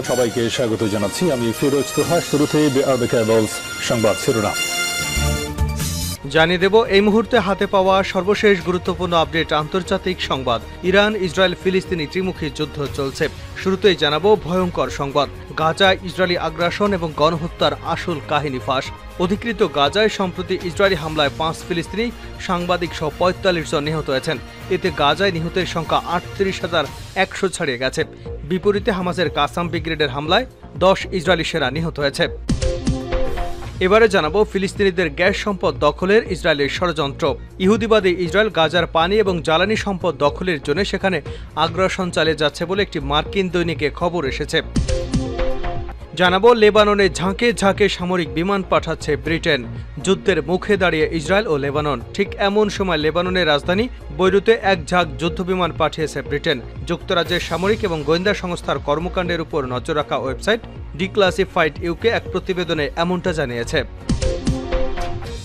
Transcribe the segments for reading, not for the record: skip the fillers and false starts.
সংবাদ সবাইকে স্বাগত জানাচ্ছি। আমি ফিরোজ তোহা। শুরুতেই সংবাদ শিরোনাম জানিয়ে দেব এই মুহূর্তে হাতে পাওয়া সর্বশেষ গুরুত্বপূর্ণ আপডেট। আন্তর্জাতিক সংবাদ। ইরান ইসরায়েল ফিলিস্তিনি ত্রিমুখী যুদ্ধ চলছে। শুরুতেই জানাবো ভয়ঙ্কর সংবাদ। গাজায় ইসরায়েলি আগ্রাসন এবং গণহত্যার আসল কাহিনী ফাঁস। অধিকৃত গাজায় সম্প্রতি ইসরায়েলি হামলায় ৫ ফিলিস্তিনি সাংবাদিক সহ ৪৫ জন নিহত হয়েছেন। এতে গাজায় নিহতের সংখ্যা ৩৮,১০০ ছাড়িয়ে গেছে। বিপরীতে হামাসের কাসাম ব্রিগেডের হামলায় ১০ ইসরায়েলি সেনা নিহত হয়েছে। এবারে জানাবো ফিলিস্তিনিদের গ্যাস সম্পদ দখলের ইসরায়েলের ষড়যন্ত্র। ইহুদিবাদী ইসরায়েল গাজার পানি এবং জ্বালানি সম্পদ দখলের জন্য সেখানে আগ্রাসন চালিয়ে যাচ্ছে বলে একটি মার্কিন দৈনিকে খবর এসেছে। জানাবো লেবাননে ঝাঁকে ঝাঁকে সামরিক বিমান পাঠাচ্ছে ব্রিটেন। যুদ্ধের মুখে দাঁড়িয়ে ইসরায়েল ও লেবানন। ঠিক এমন সময় লেবাননের রাজধানী বৈরুতে এক ঝাঁক যুদ্ধবিমান পাঠিয়েছে ব্রিটেন। যুক্তরাজ্যের সামরিক এবং গোয়েন্দা সংস্থার কর্মকাণ্ডের উপর নজর রাখা ওয়েবসাইট ডিক্লাসিফাইড ইউকে এক প্রতিবেদনে এমনটা জানিয়েছে।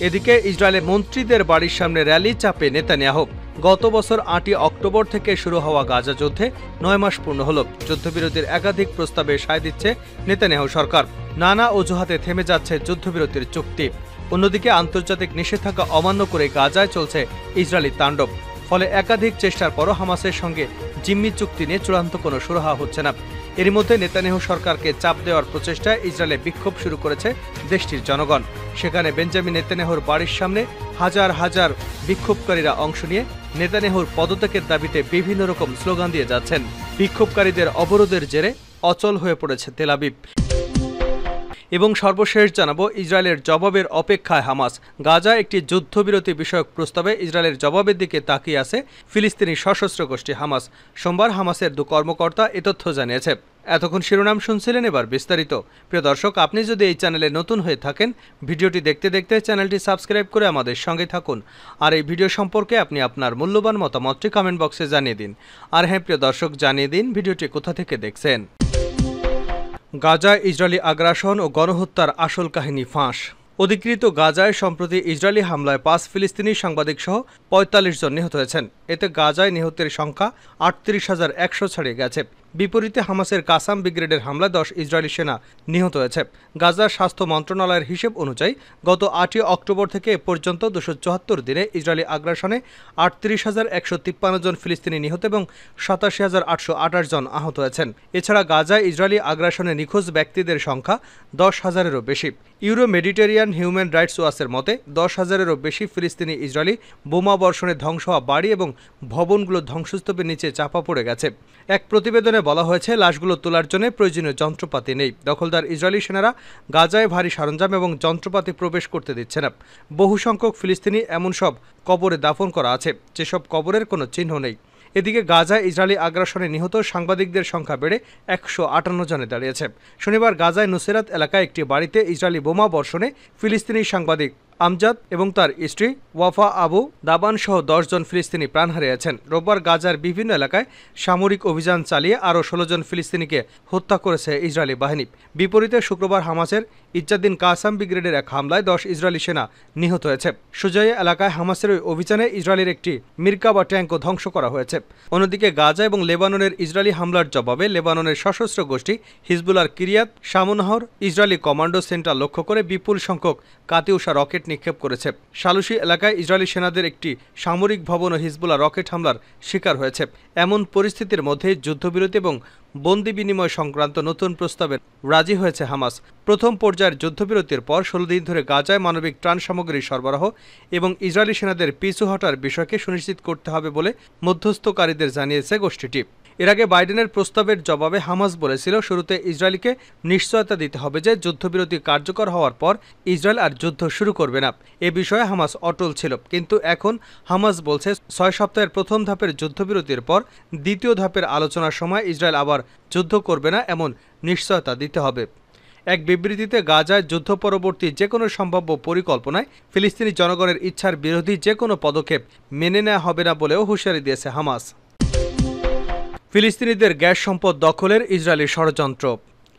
এদিকে ইসরায়েলের মন্ত্রীদের বাড়ির সামনে র্যালি চাপে নেতানিয়াহু। গত বছর ৮ই অক্টোবর থেকে শুরু হওয়া গাজা যুদ্ধে ৯ মাস পূর্ণ হল। যুদ্ধবিরতির একাধিক প্রস্তাবে সায় দিচ্ছে নেতানিয়াহু সরকার। নানা অজুহাতে থেমে যাচ্ছে যুদ্ধবিরতির চুক্তি। অন্যদিকে আন্তর্জাতিক নিষেধাজ্ঞা অমান্য করে গাজায় চলছে ইসরায়েলি তাণ্ডব। ফলে একাধিক চেষ্টার পরও হামাসের সঙ্গে জিম্মি চুক্তি নিয়ে চূড়ান্ত কোনো সুরাহা হচ্ছে না। এর মধ্যে নেতানিয়াহু সরকারকে চাপ দেওয়ার প্রচেষ্টায় ইসরায়েলে বিক্ষোভ শুরু করেছে দেশটির জনগণ। সেখানে বেঞ্জামিন নেতানিয়াহুর বাড়ির সামনে হাজার হাজার বিক্ষোভকারীরা অংশ নিয়ে নেতানিয়াহুর পদত্যাগের দাবিতে বিভিন্ন রকম স্লোগান দিয়ে যাচ্ছেন। বিক্ষোভকারীদের অবরোধের জেরে অচল হয়ে পড়েছে তেল আবিব। এবং সর্বশেষ জানাবো ইসরায়েলের জবাবের অপেক্ষায় হামাস। গাজা একটি যুদ্ধবিরতি বিষয়ক প্রস্তাবে ইসরায়েলের জবাবের দিকে তাকিয়ে আছে ফিলিস্তিনি সশস্ত্র গোষ্ঠী হামাস। সোমবার হামাসের ২ কর্মকর্তা এ তথ্য জানিয়েছে। এতক্ষণ শিরোনাম শুনছিলেন, এবার বিস্তারিত। প্রিয় দর্শক, আপনি যদি এই চ্যানেলে নতুন হয়ে থাকেন, ভিডিওটি দেখতে দেখতে চ্যানেলটি সাবস্ক্রাইব করে আমাদের সঙ্গে থাকুন। আর এই ভিডিও সম্পর্কে আপনি আপনার মূল্যবান মতামতটি কমেন্ট বক্সে জানিয়ে দিন। আর হ্যাঁ প্রিয় দর্শক, জানিয়ে দিন ভিডিওটি কোথা থেকে দেখছেন। গাজায় ইসরায়েলি আগ্রাসন ও গণহত্যার আসল কাহিনী ফাঁস। অধিকৃত গাজায় সম্প্রতি ইসরায়েলি হামলায় ৫ ফিলিস্তিনি সাংবাদিক সহ ৪৫ জন নিহত হয়েছেন। এতে গাজায় নিহতের সংখ্যা ৩৮,১০০ ছাড়িয়ে গেছে। বিপরীতে হামাসের কাসাম ব্রিগেডের হামলায় ১০ ইসরায়েলি সেনা নিহত হয়েছে। গাজার স্বাস্থ্য মন্ত্রণালয়ের হিসেব অনুযায়ী গত ৮ই অক্টোবর থেকে এ পর্যন্ত ২৭৪ দিনে ইসরায়েলি আগ্রাসনে ৩৮,১৫৩ জন ফিলিস্তিনি নিহত এবং ৮৭,৮২৮ জন আহত হয়েছেন। এছাড়া গাজায় ইসরায়েলি আগ্রাসনে নিখোঁজ ব্যক্তিদের সংখ্যা ১০,০০০-এরও বেশি। ইউরো মেডিটেরিয়ান হিউম্যান রাইটস ওয়াচের মতে ১০,০০০-এরও বেশি ফিলিস্তিনি ইসরায়েলি বোমা বর্ষণে ধ্বংস হওয়া বাড়ি এবং ভবনগুলো ধ্বংসস্তূপের নিচে চাপা পড়ে গেছে। এক প্রতিবেদনে বলা হয়েছে, লাশগুলো তোলার জন্য প্রয়োজনীয় যন্ত্রপাতি নেই। দখলদার ইসরায়েলি সেনারা গাজায় ভারী সরঞ্জাম এবং যন্ত্রপাতি প্রবেশ করতে দিচ্ছে না। বহু সংখ্যক ফিলিস্তিনি এমন সব কবরে দাফন করা আছে যেসব কবরের কোনো চিহ্ন নেই। এদিকে গাজায় ইসরায়েলি আগ্রাসনে নিহত সাংবাদিকদের সংখ্যা বেড়ে ১৫৮ জনে দাঁড়িয়েছে। শনিবার গাজায় নুসেরাত এলাকায় একটি বাড়িতে ইসরায়েলি বোমা বর্ষণে ফিলিস্তিনি সাংবাদিক আমজাদ এবং তার স্ত্রী ওয়াফা আবু দাবান সহ ১০ জন ফিলিস্তিনি প্রাণ হারিয়েছেন। রোববার গাজার বিভিন্ন এলাকায় সামরিক অভিযান চালিয়ে আরও ১৬ জন ফিলিস্তিনিকে হত্যা করেছে ইসরায়েলি বাহিনী। বিপরীতে শুক্রবার হামাসের ইজ্জাদ্দিন কাসাম ব্রিগেডের এক হামলায় ১০ ইসরায়েলি সেনা নিহত হয়েছে। সুজাইয়া এলাকায় হামাসের ওই অভিযানে ইসরায়েলের একটি মিরকাবা ট্যাঙ্কও ধ্বংস করা হয়েছে। অন্যদিকে গাজা এবং লেবাননের ইসরায়েলি হামলার জবাবে লেবাননের সশস্ত্র গোষ্ঠী হিজবুল্লাহর কিরিয়াত শামুনাহর ইসরায়েলি কমান্ডো সেন্টার লক্ষ্য করে বিপুল সংখ্যক কাতিউষা রকেট নিক্ষেপ করেছে। শালুশি এলাকায় ইসরায়েলি সেনাদের একটি সামরিক ভবন ও হিজবুল্লাহ রকেট হামলার শিকার হয়েছে। এমন পরিস্থিতির মধ্যে যুদ্ধবিরতি এবং বন্দি বিনিময় সংক্রান্ত নতুন প্রস্তাবে রাজি হয়েছে হামাস। প্রথম পর্যায়ের যুদ্ধবিরতির পর ১৬ দিন ধরে গাজায় মানবিক ত্রাণ সামগ্রী সরবরাহ এবং ইসরায়েলি সেনাদের পিছু হটার বিষয়কে সুনিশ্চিত করতে হবে বলে মধ্যস্থকারীদের জানিয়েছে গোষ্ঠীটি। এর আগে বাইডেনের প্রস্তাবের জবাবে হামাস বলেছিল, শুরুতে ইসরায়েলকে নিশ্চয়তা দিতে হবে যে যুদ্ধবিরতি কার্যকর হওয়ার পর ইসরায়েল আর যুদ্ধ শুরু করবে না। এ বিষয়ে হামাস অটল ছিল। কিন্তু এখন হামাস বলছে ৬ সপ্তাহের প্রথম ধাপের যুদ্ধবিরতির পর দ্বিতীয় ধাপের আলোচনার সময় ইসরায়েল আবার যুদ্ধ করবে না এমন নিশ্চয়তা দিতে হবে। এক বিবৃতিতে গাজায় যুদ্ধ পরবর্তী যে কোনো সম্ভাব্য পরিকল্পনায় ফিলিস্তিনি জনগণের ইচ্ছার বিরোধী যে কোনো পদক্ষেপ মেনে নেওয়া হবে না বলেও হুঁশিয়ারি দিয়েছে হামাস। ফিলিস্তিনিদের গ্যাস সম্পদ দখলের ইসরায়েলি ষড়যন্ত্র।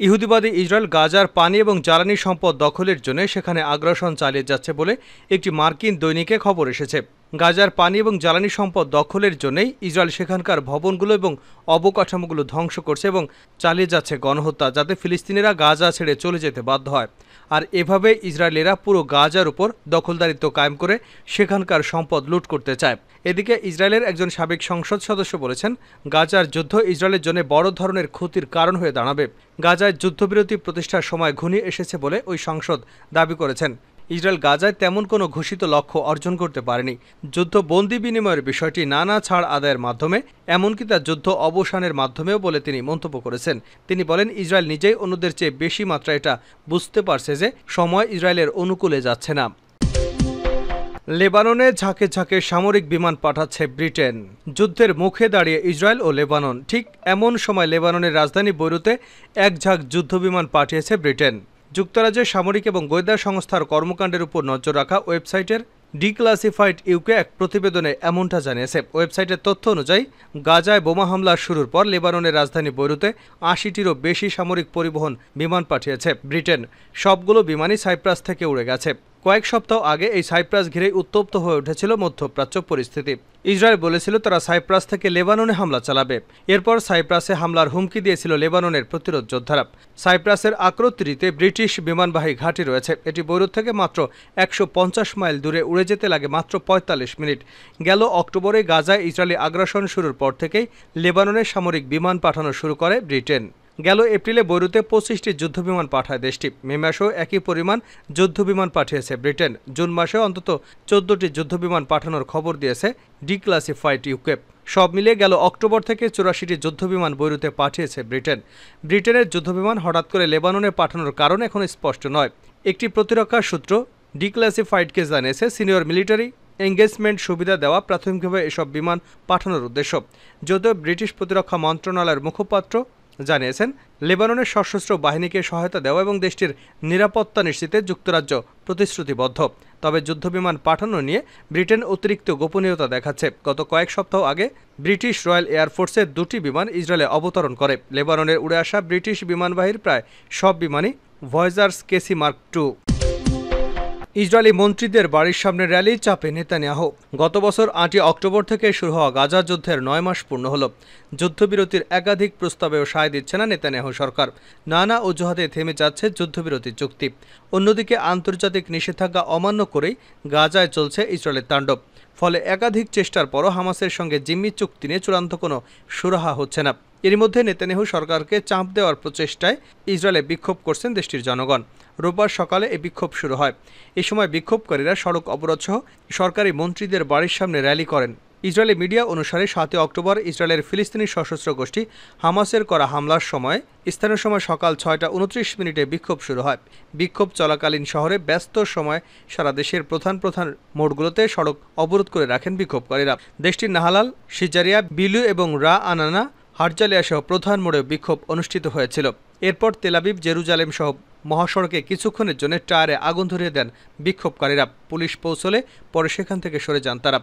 ইহুদিবাদী ইসরায়েল গাজার পানি এবং জ্বালানি সম্পদ দখলের জন্য সেখানে আগ্রাসন চালিয়ে যাচ্ছে বলে একটি মার্কিন দৈনিকে খবর এসেছে। গাজার পানি এবং জ্বালানি সম্পদ দখলের জন্যই ইসরায়েল সেখানকার ভবনগুলো এবং অবকাঠামোগুলো ধ্বংস করছে এবং চালিয়ে যাচ্ছে গণহত্যা, যাতে ফিলিস্তিনিরা গাজা ছেড়ে চলে যেতে বাধ্য হয়। আর এভাবে ইসরায়েলিরা পুরো গাজার উপর দখলদারিত্ব কায়েম করে সেখানকার সম্পদ লুট করতে চায়। এদিকে ইসরায়েলের একজন সাবেক সংসদ সদস্য বলেছেন, গাজার যুদ্ধ ইসরায়েলের জন্য বড় ধরনের ক্ষতির কারণ হয়ে দাঁড়াবে। গাজায় যুদ্ধবিরতি প্রতিষ্ঠার সময় ঘনিয়ে এসেছে বলে ওই সংসদ দাবি করেছেন। ইসরায়েল গাজায় তেমন কোনো ঘোষিত লক্ষ্য অর্জন করতে পারেনি। যুদ্ধ বন্দি বিনিময়ের বিষয়টি নানা ছাড় আদায়ের মাধ্যমে, এমনকি তার যুদ্ধ অবসানের মাধ্যমেও বলে তিনি মন্তব্য করেছেন। তিনি বলেন, ইসরায়েল নিজেই অন্যদের চেয়ে বেশি মাত্রায় এটা বুঝতে পারছে যে সময় ইসরায়েলের অনুকূলে যাচ্ছে না। লেবাননে ঝাঁকে ঝাঁকে সামরিক বিমান পাঠাচ্ছে ব্রিটেন। যুদ্ধের মুখে দাঁড়িয়ে ইসরায়েল ও লেবানন। ঠিক এমন সময় লেবাননের রাজধানী বৈরুতে এক ঝাঁক যুদ্ধবিমান পাঠিয়েছে ব্রিটেন। যুক্তরাজ্যের সামরিক এবং গোয়েন্দা সংস্থার কর্মকাণ্ডের উপর নজর রাখা ওয়েবসাইটের ডিক্লাসিফাইড ইউকে এক প্রতিবেদনে এমনটা জানিয়েছে। ওয়েবসাইটের তথ্য অনুযায়ী, গাজায় বোমা হামলা শুরুর পর লেবাননের রাজধানী বৈরুতে ৮০টিরও বেশি সামরিক পরিবহন বিমান পাঠিয়েছে ব্রিটেন। সবগুলো বিমানই সাইপ্রাস থেকে উড়ে গেছে। কয়েক সপ্তাহ আগে এই সাইপ্রাস ঘিরেই উত্তপ্ত হয়ে উঠেছিল মধ্যপ্রাচ্য পরিস্থিতি। ইসরায়েল বলেছিল তারা সাইপ্রাস থেকে লেবাননে হামলা চালাবে। এরপর সাইপ্রাসে হামলার হুমকি দিয়েছিল লেবাননের প্রতিরোধ যোদ্ধারা। সাইপ্রাসের আক্রোতিরিতে ব্রিটিশ বিমানবাহী ঘাঁটি রয়েছে। এটি বৈরুত থেকে মাত্র ১৫০ মাইল দূরে উড়ে যেতে লাগে মাত্র ৪৫ মিনিট। গেল অক্টোবরে গাজায় ইসরায়েলি আগ্রাসন শুরুর পর থেকেই লেবাননে সামরিক বিমান পাঠানো শুরু করে ব্রিটেন। গেল এপ্রিলে বৈরুতে ২৫টি যুদ্ধবিমান পাঠায় দেশটি। মে মাসেও একই পরিমাণ যুদ্ধবিমান পাঠিয়েছে ব্রিটেন। জুন মাসেও অন্তত ১৪টি যুদ্ধবিমান পাঠানোর খবর দিয়েছে ডিক্লাসিফাইড ইউকে। সব মিলিয়ে গেল অক্টোবর থেকে ৮৪টি যুদ্ধবিমান বৈরুতে পাঠিয়েছে ব্রিটেন। ব্রিটেনের যুদ্ধবিমান হঠাৎ করে লেবাননে পাঠানোর কারণ এখনও স্পষ্ট নয়। একটি প্রতিরক্ষা সূত্র ডিক্লাসিফাইডকে জানিয়েছে, সিনিয়র মিলিটারি এঙ্গেজমেন্ট সুবিধা দেওয়া প্রাথমিকভাবে এসব বিমান পাঠানোর উদ্দেশ্য। যদিও ব্রিটিশ প্রতিরক্ষা মন্ত্রণালয়ের মুখপাত্র জানিয়েছেন, লেবাননের সশস্ত্র বাহিনীকে সহায়তা দেওয়া এবং দেশটির নিরাপত্তা নিশ্চিতে যুক্তরাজ্য প্রতিশ্রুতিবদ্ধ। তবে যুদ্ধবিমান পাঠানো নিয়ে ব্রিটেন অতিরিক্ত গোপনীয়তা দেখাচ্ছে। গত কয়েক সপ্তাহ আগে ব্রিটিশ রয়্যাল এয়ারফোর্সের ২টি বিমান ইসরায়েলে অবতরণ করে। লেবাননের উড়ে আসা ব্রিটিশ বিমানবাহীর প্রায় সব বিমানই ভয়েজার্স কেসি মার্ক ২। ইসরায়েলি মন্ত্রীদের বাড়ির সামনে র্যালি চাপে নেতানিয়াহু। গত বছর ৮ই অক্টোবর থেকে শুরু হওয়া গাজা যুদ্ধের ৯ মাস পূর্ণ হল। যুদ্ধবিরতির একাধিক প্রস্তাবেও সায় দিচ্ছে না নেতানিয়াহু সরকার। নানা অজুহাতে থেমে যাচ্ছে যুদ্ধবিরতি চুক্তি। অন্যদিকে আন্তর্জাতিক নিষেধাজ্ঞা অমান্য করেই গাজায় চলছে ইসরায়েলের তাণ্ডব। ফলে একাধিক চেষ্টার পরও হামাসের সঙ্গে জিম্মি চুক্তি নিয়ে চূড়ান্ত কোনো সুরাহা হচ্ছে না। এরই মধ্যে নেতানিয়াহু সরকারকে চাপ দেওয়ার প্রচেষ্টায় ইসরায়েলে বিক্ষোভ করছেন দেশটির জনগণ। রোববার সকালে এই বিক্ষোভ শুরু হয়। এ সময় বিক্ষোভকারীরা সড়ক অবরোধ সহ সরকারি মন্ত্রীদের বাড়ির সামনে র্যালি করেন। ইসরায়েলি মিডিয়া অনুসারে ৭ই অক্টোবর ইসরায়েলের ফিলিস্তিনি সশস্ত্র গোষ্ঠী হামাসের করা হামলার সময় স্থানীয় সময় সকাল ৬টা ২৯ বিক্ষোভ শুরু হয়। বিক্ষোভ চলাকালীন শহরে ব্যস্ত সময় সারা দেশের প্রধান মোড়গুলোতে সড়ক অবরোধ করে রাখেন বিক্ষোভকারীরা। দেশটির নাহালাল, সিজারিয়া, বিলু এবং রা আনানা, হারজালিয়া সহ প্রধান মোড়ে বিক্ষোভ অনুষ্ঠিত হয়েছিল। এরপর তেলাবিব, জেরুজালেম সহ মহাসড়কে কিছুক্ষণের জন্য টায়ারে আগুন ধরিয়ে দেন বিক্ষোভকারীরা। পুলিশ পৌঁছলে পরে সেখান থেকে সরে যান তারা।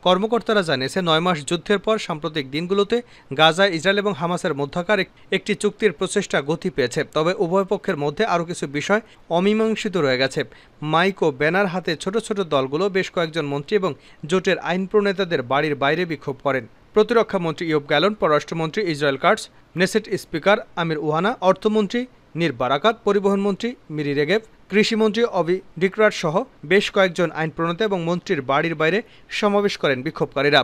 কর্মকর্তারা জানিয়েছে, ৯ মাস যুদ্ধের পর সাম্প্রতিক দিনগুলোতে গাজায় ইসরায়েল এবং হামাসের মধ্যকার একটি চুক্তির প্রচেষ্টা গতি পেয়েছে। তবে উভয় পক্ষের মধ্যে আরও কিছু বিষয় অমীমাংসিত রয়ে গেছে। মাইক ও ব্যানার হাতে ছোট ছোট দলগুলো বেশ কয়েকজন মন্ত্রী এবং জোটের আইন প্রণেতাদের বাড়ির বাইরে বিক্ষোভ করেন। প্রতিরক্ষা মন্ত্রী ইয়োব গ্যালন, পররাষ্ট্রমন্ত্রী ইসরায়েল কাটস, নেসেট স্পিকার আমির ওহানা, অর্থমন্ত্রী নির বারাকাত, পরিবহন মন্ত্রী মিরি রেগেভ, কৃষিমন্ত্রী অভি ডিক্রাট সহ বেশ কয়েকজন আইন প্রণেতা এবং মন্ত্রীর বাড়ির বাইরে সমাবেশ করেন বিক্ষোভকারীরা।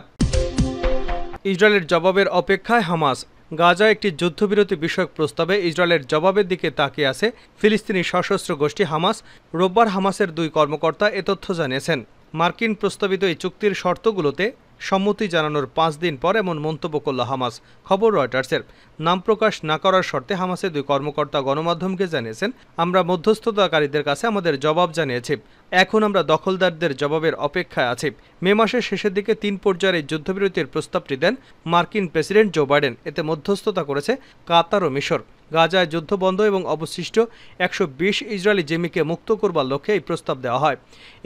ইসরায়েলের জবাবের অপেক্ষায় হামাস। গাজায় একটি যুদ্ধবিরতি বিষয়ক প্রস্তাবে ইসরায়েলের জবাবের দিকে তাকিয়ে আছে ফিলিস্তিনি সশস্ত্র গোষ্ঠী হামাস। রোববার হামাসের ২ কর্মকর্তা এ তথ্য জানিয়েছেন। মার্কিন প্রস্তাবিত এই চুক্তির শর্তগুলোতে সম্মতি জানানোর ৫ দিন পর এমন মন্তব্য করল হামাস। খবর রয়টার্সের। নাম প্রকাশ না করার শর্তে হামাসের ২ কর্মকর্তা গণমাধ্যমকে জানিয়েছেন, আমরা মধ্যস্থতাকারীদের কাছে আমাদের জবাব জানিয়েছি। এখন আমরা দখলদারদের জবাবের অপেক্ষায় আছি। মে মাসের শেষের দিকে ৩ পর্যায়ের এই যুদ্ধবিরতির প্রস্তাবটি দেন মার্কিন প্রেসিডেন্ট জো বাইডেন। এতে মধ্যস্থতা করেছে কাতার ও মিশর। গাজায় যুদ্ধ বন্ধ এবং অবশিষ্ট ১২০ ইসরায়েলি জিম্মিকে মুক্ত করবার লক্ষ্যে এই প্রস্তাব দেওয়া হয়।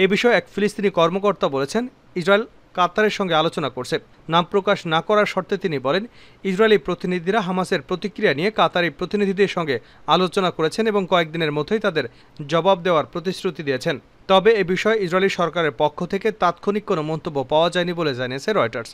এ বিষয়ে এক ফিলিস্তিনি কর্মকর্তা বলেছেন, ইসরায়েল কাতারের সঙ্গে আলোচনা করছে। নাম প্রকাশ না করার শর্তে তিনি বলেন, ইসরায়েলি প্রতিনিধিরা হামাসের প্রতিক্রিয়া নিয়ে কাতারি প্রতিনিধিদের সঙ্গে আলোচনা করেছেন এবং কয়েকদিনের মধ্যেই তাদের জবাব দেওয়ার প্রতিশ্রুতি দিয়েছেন। তবে এ বিষয়ে ইসরায়েলি সরকারের পক্ষ থেকে তাৎক্ষণিক কোনো মন্তব্য পাওয়া যায়নি বলে জানিয়েছে রয়টার্স।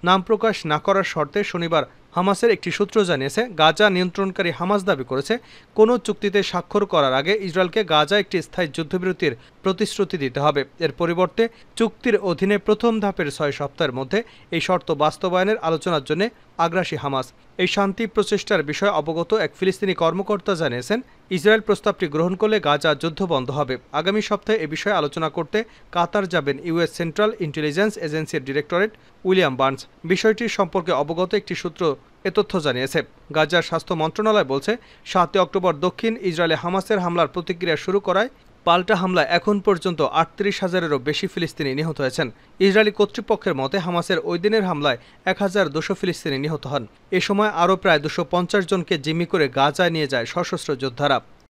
নাম প্রকাশ না করার শর্তে শনিবার হামাসের একটি সূত্র জানিয়েছে, গাজা নিয়ন্ত্রণকারী হামাস দাবি করেছে কোনো চুক্তিতে স্বাক্ষর করার আগে ইসরায়েলকে গাজা একটি স্থায়ী যুদ্ধবিরতির প্রতিশ্রুতি দিতে হবে। এর পরিবর্তে চুক্তির অধীনে প্রথম ধাপের 6 সপ্তাহের মধ্যে এই শর্ত বাস্তবায়নের আলোচনার জন্য আগ্রাসী হামাস। এই শান্তি প্রচেষ্টার বিষয়ে অবগত এক ফিলিস্তিনি কর্মকর্তা জানিয়েছেন, ইসরায়েল প্রস্তাবটি গ্রহণ করলে গাজা যুদ্ধ বন্ধ হবে। আগামী সপ্তাহে এ বিষয়ে আলোচনা করতে কাতার যাবেন ইউএস সেন্ট্রাল ইন্টেলিজেন্স এজেন্সির ডিরেক্টরেট উইলিয়াম বার্নস। বিষয়টি সম্পর্কে অবগত একটি সূত্র এ তথ্য জানিয়েছে। গাজার স্বাস্থ্য মন্ত্রণালয় বলছে, 7 অক্টোবর দক্ষিণ ইসরায়েলে হামাসের হামলার প্রতিক্রিয়া শুরু করায় পাল্টা হামলায় এখন পর্যন্ত 38,000-এরও বেশি ফিলিস্তিনি নিহত হয়েছেন। ইসরায়েলি কর্তৃপক্ষের মতে হামাসের ওই দিনের হামলায় 1,200 ফিলিস্তিনি নিহত হন। এ সময় আরও প্রায় 250 জনকে জিম্মি করে গাজায় নিয়ে যায় সশস্ত্র যোদ্ধারা।